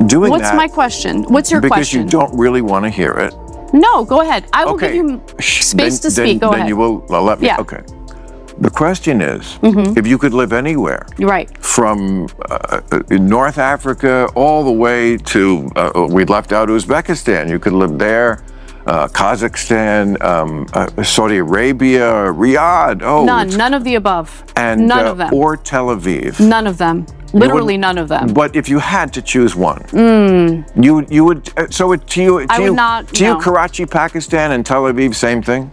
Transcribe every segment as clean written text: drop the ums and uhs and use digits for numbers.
doing What's that. my question? What's your because question? Because you don't really want to hear it. No, go ahead. I will give you space to speak. Go ahead. Then you will let me. Yeah. Okay. The question is, if you could live anywhere, right, from North Africa all the way to, we left out Uzbekistan, you could live there, Kazakhstan, Saudi Arabia, Riyadh. Oh, none of the above. And, none of them. Or Tel Aviv. None of them. Literally none of them. But if you had to choose one, you would. So to you, Karachi, Pakistan, and Tel Aviv, same thing.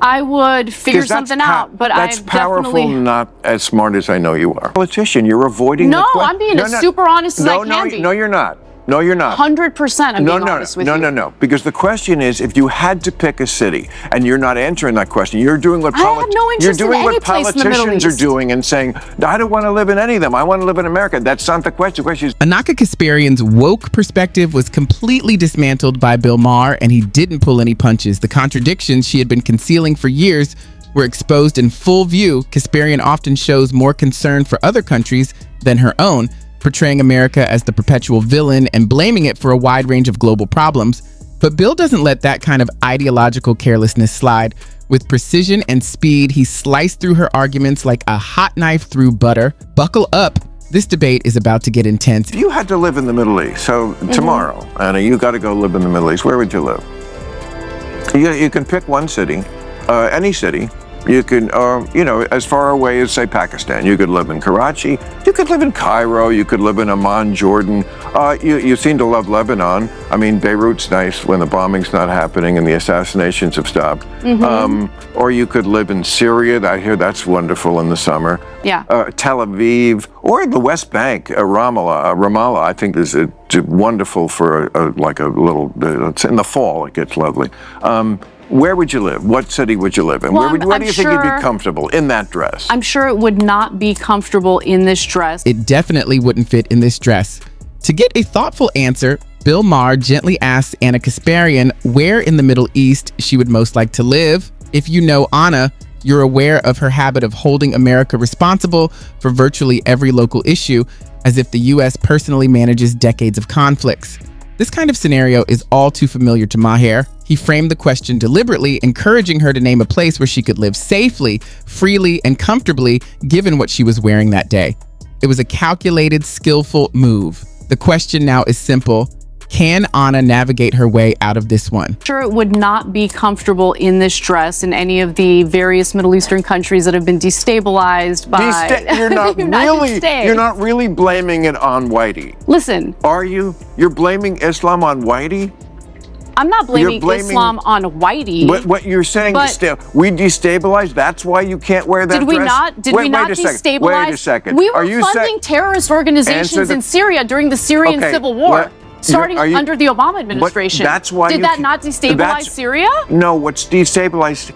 I would figure something out, but that's powerful. Not as smart as I know you are. Politician, you're avoiding. No, I'm being as super honest as I can be. No, you're not. No, you're not. 100%. I'm being honest with you. No. Because the question is, if you had to pick a city, and you're not answering that question, you're doing what politicians are doing and saying, I don't want to live in any of them. I want to live in America. That's not the question. The question is, Ana Kasparian's woke perspective was completely dismantled by Bill Maher, and he didn't pull any punches. The contradictions she had been concealing for years were exposed in full view. Kasparian often shows more concern for other countries than her own, portraying America as the perpetual villain and blaming it for a wide range of global problems. But Bill doesn't let that kind of ideological carelessness slide. With precision and speed, he sliced through her arguments like a hot knife through butter. Buckle up. This debate is about to get intense. If you had to live in the Middle East, so tomorrow, Anna, you got to go live in the Middle East, where would you live? You can pick one city, any city. You can, as far away as, say, Pakistan. You could live in Karachi. You could live in Cairo. You could live in Amman, Jordan. You seem to love Lebanon. I mean, Beirut's nice when the bombing's not happening and the assassinations have stopped. Or you could live in Syria. I hear that's wonderful in the summer. Yeah. Tel Aviv or the West Bank, Ramallah. I think is wonderful for a little. It's in the fall. It gets lovely. Where would you live? What city would you live in? Well, where do you think you'd be comfortable in that dress? I'm sure it would not be comfortable in this dress. It definitely wouldn't fit in this dress. To get a thoughtful answer, Bill Maher gently asked Ana Kasparian where in the Middle East she would most like to live. If you know Ana, you're aware of her habit of holding America responsible for virtually every local issue, as if the U.S. personally manages decades of conflicts. This kind of scenario is all too familiar to Maher. He framed the question deliberately, encouraging her to name a place where she could live safely, freely, and comfortably, given what she was wearing that day. It was a calculated, skillful move. The question now is simple. Can Ana navigate her way out of this one? Sure, it would not be comfortable in this dress in any of the various Middle Eastern countries that have been destabilized by You're not really blaming it on whitey. Listen. Are you? You're blaming Islam on whitey? I'm not blaming Islam on whitey. But what you're saying is we destabilized. That's why you can't wear that dress. Did we not destabilize? Wait a second. We were funding terrorist organizations in Syria during the Syrian civil war. Starting under the Obama administration. That's why Did that not destabilize Syria? No, what's destabilized?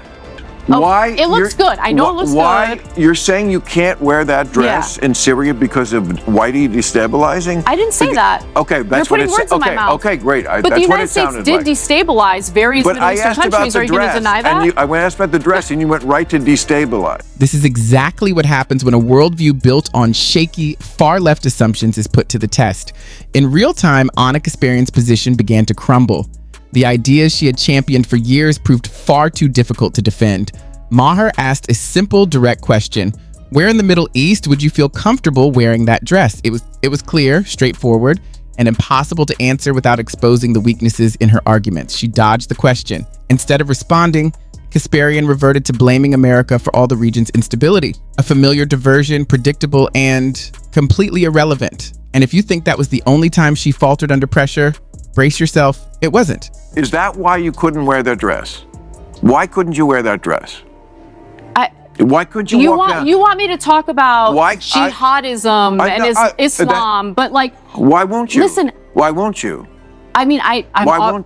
Why? It looks good. I know it looks good. You're saying you can't wear that dress in Syria because of whitey destabilizing? I didn't say that. Okay, that's what it said. You're putting words in my mouth. Okay, great. But the United States did destabilize various Middle Eastern countries. Are you going to deny that? I asked about the dress, and you went right to destabilize. This is exactly what happens when a worldview built on shaky, far-left assumptions is put to the test. In real time, Ana Kasparian's position began to crumble. The ideas she had championed for years proved far too difficult to defend. Maher asked a simple, direct question. Where in the Middle East would you feel comfortable wearing that dress? It was clear, straightforward, and impossible to answer without exposing the weaknesses in her arguments. She dodged the question. Instead of responding, Kasparian reverted to blaming America for all the region's instability. A familiar diversion, predictable, and completely irrelevant. And if you think that was the only time she faltered under pressure, brace yourself, it wasn't. Is that why you couldn't wear that dress? Why couldn't you wear that dress? Why could you walk down? You want me to talk about jihadism and Islam, but like... Why won't you? Listen... Why won't you? I mean, Are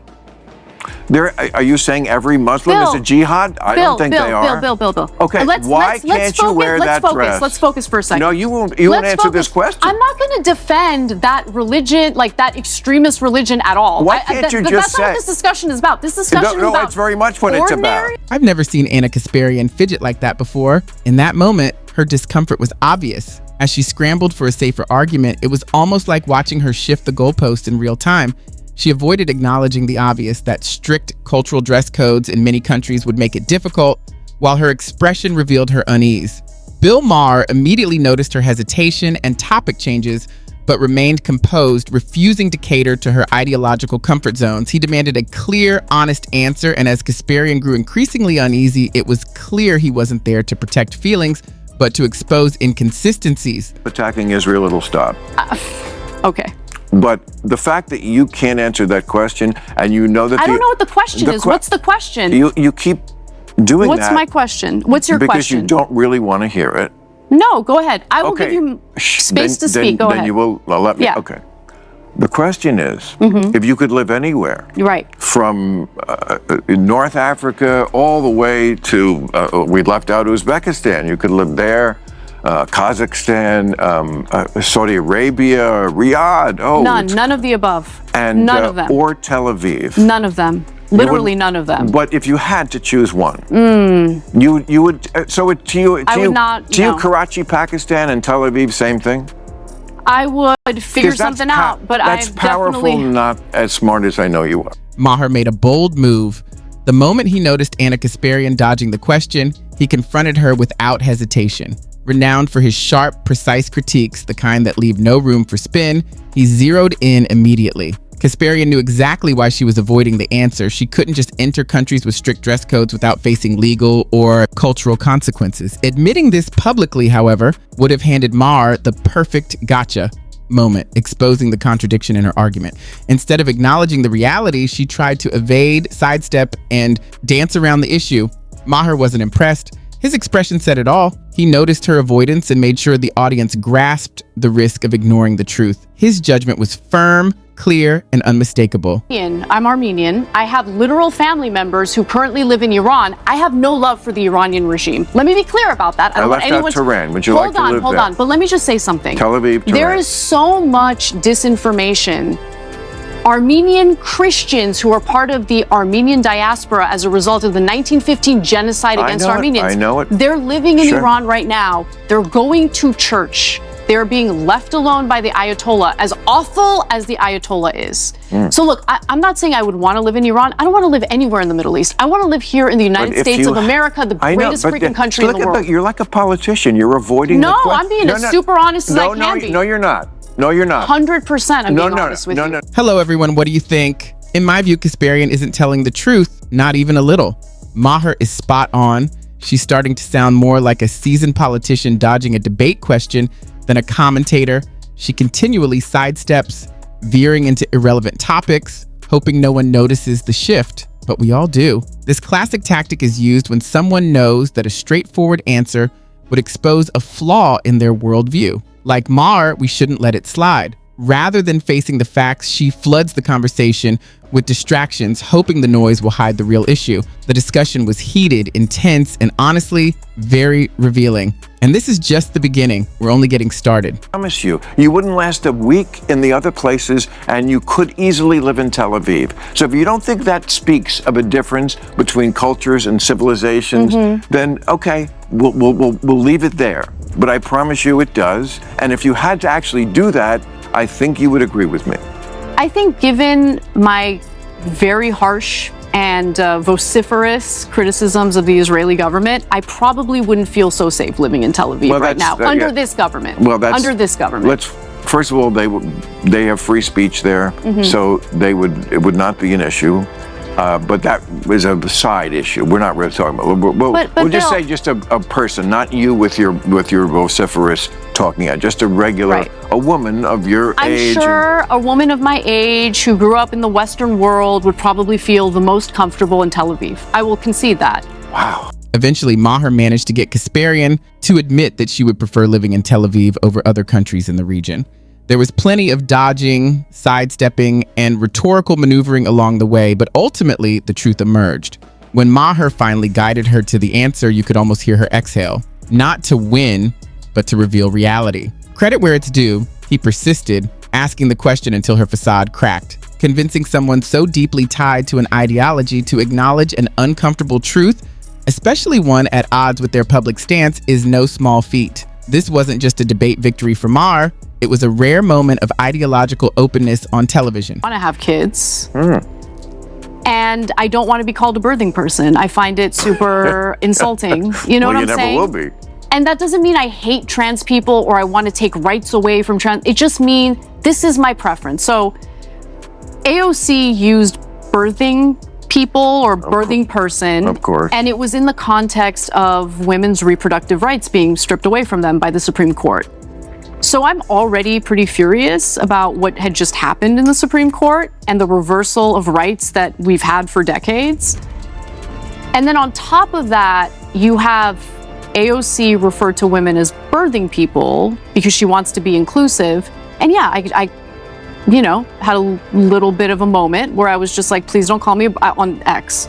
you saying every Muslim is a jihad? I don't think they are. Bill. Okay, why can't you wear that dress? Let's focus for a second. No, you won't answer this question. I'm not going to defend that religion, like that extremist religion at all. Why can't you just say? That's not what this discussion is about. This discussion is about it's very much what it's about. I've never seen Ana Kasparian fidget like that before. In that moment, her discomfort was obvious. As she scrambled for a safer argument, it was almost like watching her shift the goalpost in real time. She avoided acknowledging the obvious, that strict cultural dress codes in many countries would make it difficult, while her expression revealed her unease. Bill Maher immediately noticed her hesitation and topic changes, but remained composed, refusing to cater to her ideological comfort zones. He demanded a clear, honest answer, and as Kasparian grew increasingly uneasy, it was clear he wasn't there to protect feelings, but to expose inconsistencies. Attacking Israel, it'll stop. Okay. But the fact that you can't answer that question, and you know that I don't know what the question is. What's the question? You keep doing that. What's my question? What's your because question? Because you don't really want to hear it. No, go ahead. I will give you space to speak. Go ahead. Then you will let me. Yeah. Okay. The question is, if you could live anywhere, right, from North Africa all the way to, we left out Uzbekistan, you could live there, Kazakhstan, Saudi Arabia, Riyadh. Oh, none of the above. And, none of them. Or Tel Aviv. None of them. Literally none of them. But if you had to choose one, you would. So to you, Karachi, Pakistan, and Tel Aviv, same thing. I would figure something out, but that's powerful, not as smart as I know you are. Maher made a bold move. The moment he noticed Ana Kasparian dodging the question, he confronted her without hesitation. Renowned for his sharp, precise critiques, the kind that leave no room for spin, he zeroed in immediately. Kasparian knew exactly why she was avoiding the answer. She couldn't just enter countries with strict dress codes without facing legal or cultural consequences. Admitting this publicly, however, would have handed Maher the perfect gotcha moment, exposing the contradiction in her argument. Instead of acknowledging the reality, she tried to evade, sidestep, and dance around the issue. Maher wasn't impressed. His expression said it all. He noticed her avoidance and made sure the audience grasped the risk of ignoring the truth. His judgment was firm, clear, and unmistakable. I'm Armenian. I have literal family members who currently live in Iran. I have no love for the Iranian regime. Let me be clear about that. I don't want anyone to Tehran. Would you like to live there? Hold on. But let me just say something. Tel Aviv, Tehran. There is so much disinformation. Armenian Christians who are part of the Armenian diaspora as a result of the 1915 genocide against Armenians. I know it. They're living in Iran right now. They're going to church. They're being left alone by the Ayatollah, as awful as the Ayatollah is. So look, I'm not saying I would want to live in Iran. I don't want to live anywhere in the Middle East. I want to live here in the United States of America, the greatest freaking country in the world. You're like a politician. You're avoiding the question. No, I'm being as super honest as I can be. No, you're not. No, you're not. 100% I'm being honest with you. Hello, everyone. What do you think? In my view, Kasparian isn't telling the truth, not even a little. Maher is spot on. She's starting to sound more like a seasoned politician dodging a debate question than a commentator. She continually sidesteps, veering into irrelevant topics, hoping no one notices the shift, but we all do. This classic tactic is used when someone knows that a straightforward answer would expose a flaw in their worldview. Like Maher, we shouldn't let it slide. Rather than facing the facts, she floods the conversation with distractions, hoping the noise will hide the real issue. The discussion was heated, intense, and honestly, very revealing. And this is just the beginning. We're only getting started. I promise you, you wouldn't last a week in the other places, and you could easily live in Tel Aviv. So if you don't think that speaks of a difference between cultures and civilizations, then okay, we'll leave it there. But I promise you it does. And if you had to actually do that, I think you would agree with me. I think given my very harsh and vociferous criticisms of the Israeli government, I probably wouldn't feel so safe living in Tel Aviv right now under this government. Under this government. First of all, they have free speech there, so it would not be an issue. But that is a side issue. We're not really talking about. We'll just say just a person, not you with your vociferous talking head. Just a regular, a woman of your age. I'm sure a woman of my age who grew up in the Western world would probably feel the most comfortable in Tel Aviv. I will concede that. Wow. Eventually, Maher managed to get Kasparian to admit that she would prefer living in Tel Aviv over other countries in the region. There was plenty of dodging, sidestepping, and rhetorical maneuvering along the way, but ultimately, the truth emerged. When Maher finally guided her to the answer, you could almost hear her exhale. Not to win, but to reveal reality. Credit where it's due, he persisted, asking the question until her facade cracked. Convincing someone so deeply tied to an ideology to acknowledge an uncomfortable truth, especially one at odds with their public stance, is no small feat. This wasn't just a debate victory for Maher, it was a rare moment of ideological openness on television. I want to have kids. And I don't want to be called a birthing person. I find it super insulting. You know what I'm saying? Well, you never will be. And that doesn't mean I hate trans people or I want to take rights away from trans. It just means this is my preference. So AOC used birthing people or birthing person. Of course. And it was in the context of women's reproductive rights being stripped away from them by the Supreme Court. So I'm already pretty furious about what had just happened in the Supreme Court and the reversal of rights that we've had for decades. And then on top of that, you have AOC referred to women as birthing people because she wants to be inclusive. And yeah, I you know, had a little bit of a moment where I was just like, please don't call me on X,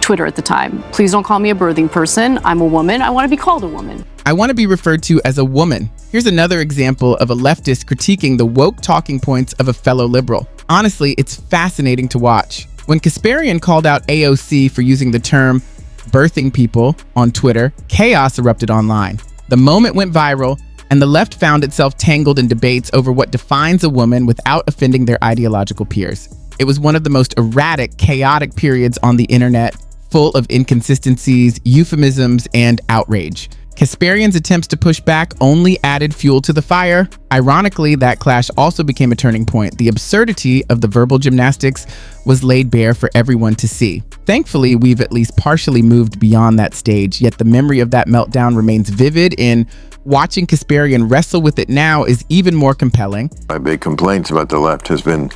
Twitter at the time. Please don't call me a birthing person. I'm a woman. I want to be called a woman. I want to be referred to as a woman. Here's another example of a leftist critiquing the woke talking points of a fellow liberal. Honestly, it's fascinating to watch. When Kasparian called out AOC for using the term birthing people on Twitter, chaos erupted online. The moment went viral, and the left found itself tangled in debates over what defines a woman without offending their ideological peers. It was one of the most erratic, chaotic periods on the internet, full of inconsistencies, euphemisms, and outrage. Kasparian's attempts to push back only added fuel to the fire. Ironically, that clash also became a turning point. The absurdity of the verbal gymnastics was laid bare for everyone to see. Thankfully, we've at least partially moved beyond that stage, yet the memory of that meltdown remains vivid, and watching Kasparian wrestle with it now is even more compelling. My big complaints about the left has been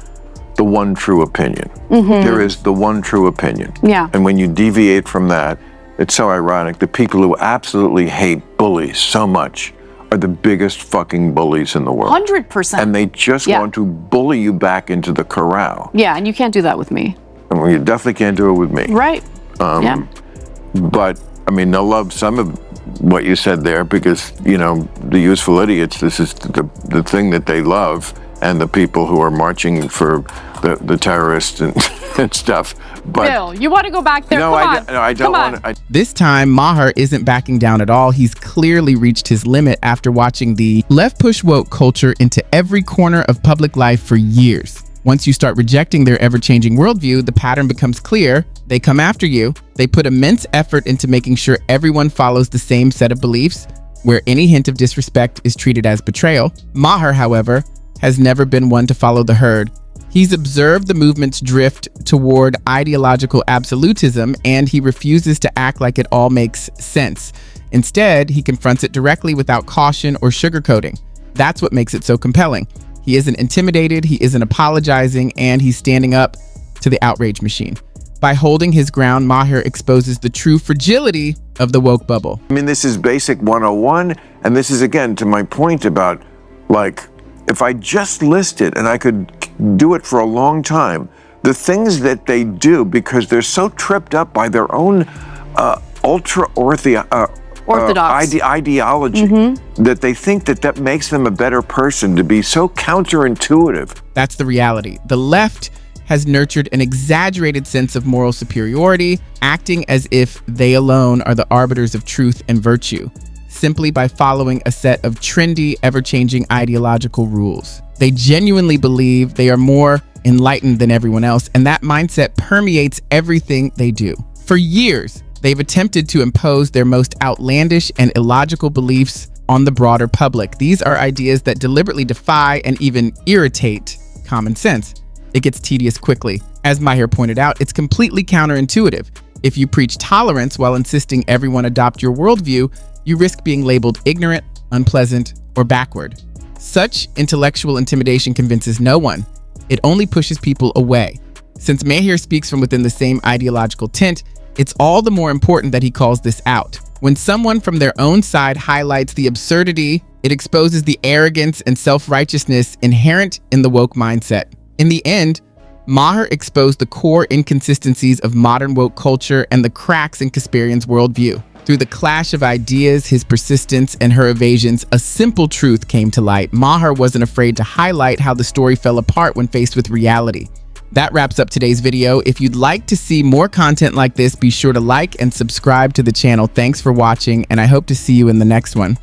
the one true opinion. There is the one true opinion. Yeah. And when you deviate from that, it's so ironic. The people who absolutely hate bullies so much are the biggest fucking bullies in the world. 100%. And they just want to bully you back into the corral. Yeah, and you can't do that with me. And you definitely can't do it with me. Right. Yeah. But, I mean, they'll love some of what you said there because, you know, the useful idiots, this is the thing that they love, and the people who are marching for the terrorists and stuff. But Bill, you want to go back there? no, I don't want to. This time, Maher isn't backing down at all. He's clearly reached his limit after watching the left push woke culture into every corner of public life for years. Once you start rejecting their ever-changing worldview, the pattern becomes clear. They come after you. They put immense effort into making sure everyone follows the same set of beliefs, where any hint of disrespect is treated as betrayal. Maher, however, has never been one to follow the herd. He's observed the movement's drift toward ideological absolutism, and he refuses to act like it all makes sense. Instead, he confronts it directly without caution or sugarcoating. That's what makes it so compelling. He isn't intimidated, he isn't apologizing, and he's standing up to the outrage machine. By holding his ground, Maher exposes the true fragility of the woke bubble. I mean, this is basic 101, and this is, again, to my point about, like, if I just listed, and I could do it for a long time, the things that they do because they're so tripped up by their own Orthodox ideology that they think that makes them a better person, to be so counterintuitive. That's the reality. The left has nurtured an exaggerated sense of moral superiority, acting as if they alone are the arbiters of truth and virtue, simply by following a set of trendy, ever-changing ideological rules. They genuinely believe they are more enlightened than everyone else, and that mindset permeates everything they do. For years, they've attempted to impose their most outlandish and illogical beliefs on the broader public. These are ideas that deliberately defy and even irritate common sense. It gets tedious quickly. As Maher pointed out, it's completely counterintuitive. If you preach tolerance while insisting everyone adopt your worldview, you risk being labeled ignorant, unpleasant, or backward. Such intellectual intimidation convinces no one. It only pushes people away. Since Maher speaks from within the same ideological tent, it's all the more important that he calls this out. When someone from their own side highlights the absurdity, it exposes the arrogance and self-righteousness inherent in the woke mindset. In the end, Maher exposed the core inconsistencies of modern woke culture and the cracks in Kasparian's worldview. Through the clash of ideas, his persistence, and her evasions, a simple truth came to light. Maher wasn't afraid to highlight how the story fell apart when faced with reality. That wraps up today's video. If you'd like to see more content like this, be sure to like and subscribe to the channel. Thanks for watching, and I hope to see you in the next one.